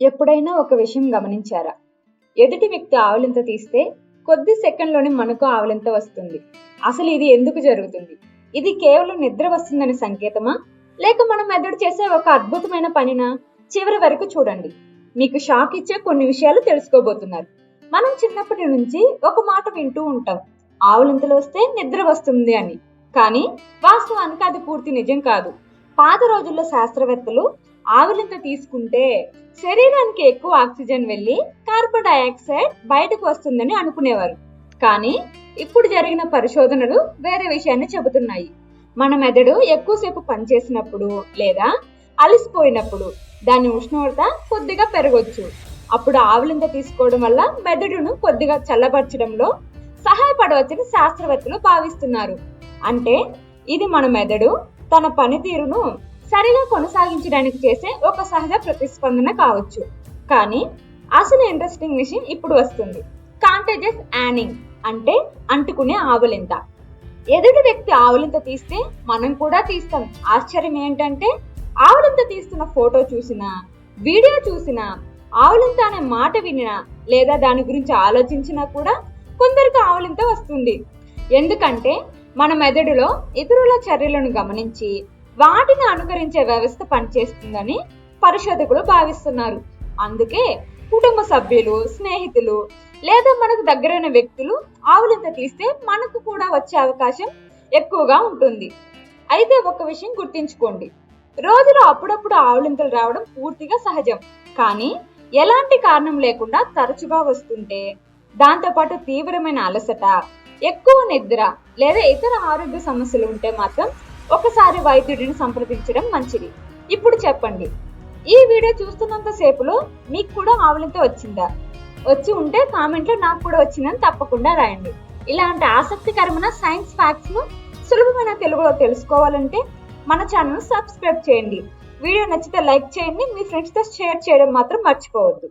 ఎప్పుడైనా ఒక విషయం గమనించారా? ఎదుటి వ్యక్తి ఆవలింత తీస్తే కొద్ది సెకండ్లోనే మనకు ఆవలింత వస్తుంది. అసలు ఇది ఎందుకు జరుగుతుంది? ఇది కేవలం నిద్ర వస్తుందని సంకేతమా, లేక మన మెదడు చేసే ఒక అద్భుతమైన పనినా? చివరి వరకు చూడండి. మీకు షాక్ ఇచ్చే కొన్ని విషయాలు తెలుసుకోబోతున్నారు. మనం చిన్నప్పటి నుంచి ఒక మాట వింటూ ఉంటాం, ఆవలింతలు వస్తే నిద్ర వస్తుంది అని. కానీ వాస్తవానికి అది పూర్తి నిజం కాదు. పాత రోజుల్లో శాస్త్రవేత్తలు ఆవలింత తీసుకుంటే శరీరానికి ఎక్కువ ఆక్సిజన్ వెళ్లి కార్బన్ డైఆక్సైడ్ బయటకు వస్తుందని అనుకునేవారు. కానీ ఇప్పుడు జరిగిన పరిశోధనలు వేరే విషయాన్ని చెబుతున్నాయి. మన మెదడు ఎక్కువసేపు పనిచేసినప్పుడు లేదా అలసిపోయినప్పుడు దాని ఉష్ణోగ్రత కొద్దిగా పెరగొచ్చు. అప్పుడు ఆవలింత తీసుకోవడం వల్ల మెదడును కొద్దిగా చల్లబరచడంలో సహాయపడవచ్చని శాస్త్రవేత్తలు భావిస్తున్నారు. అంటే ఇది మన మెదడు తన పనితీరును సరిగా కొనసాగించడానికి చేసే ఒక సహజ ప్రతిస్పందన కావచ్చు. కానీ అసలు ఇంట్రెస్టింగ్ విషయం ఇప్పుడు వస్తుంది. కాంటేజియస్ యానింగ్ అంటే అంటుకునే ఆవలింత. ఎదుటి వ్యక్తి ఆవలింత తీస్తే మనం కూడా తీస్తాం. ఆశ్చర్యం ఏంటంటే ఆవలింత తీస్తున్న ఫోటో చూసినా, వీడియో చూసినా, ఆవలింత అనే మాట వినినా లేదా దాని గురించి ఆలోచించినా కూడా కొందరికి ఆవలింత వస్తుంది. ఎందుకంటే మన మెదడులో ఇతరుల చర్యలను గమనించి వాటిని అనుకరించే వ్యవస్థ పనిచేస్తుందని పరిశోధకులు భావిస్తున్నారు. అందుకే కుటుంబ సభ్యులు, స్నేహితులు లేదా మనకు దగ్గరైన వ్యక్తులు ఆవలింత తీస్తే మనకు కూడా వచ్చే అవకాశం ఎక్కువగా ఉంటుంది. అయితే ఒక విషయం గుర్తుంచుకోండి, రోజులో అప్పుడప్పుడు ఆవలింతలు రావడం పూర్తిగా సహజం. కానీ ఎలాంటి కారణం లేకుండా తరచుగా వస్తుంటే, దాంతోపాటు తీవ్రమైన అలసట, ఎక్కువ నిద్ర లేదా ఇతర ఆరోగ్య సమస్యలు ఉంటే మాత్రం ఒకసారి వైద్యుడిని సంప్రదించడం మంచిది. ఇప్పుడు చెప్పండి, ఈ వీడియో చూస్తున్నంత సేపులో మీకు కూడా ఆవలింత వచ్చిందా? వచ్చి ఉంటే కామెంట్లో నాకు కూడా వచ్చిందని తప్పకుండా రాయండి. ఇలాంటి ఆసక్తికరమైన సైన్స్ ఫ్యాక్ట్స్ ను సులభమైన తెలుగులో తెలుసుకోవాలంటే మన ఛానల్ సబ్స్క్రైబ్ చేయండి. వీడియో నచ్చితే లైక్ చేయండి. మీ ఫ్రెండ్స్ తో షేర్ చేయడం మాత్రం మర్చిపోవద్దు.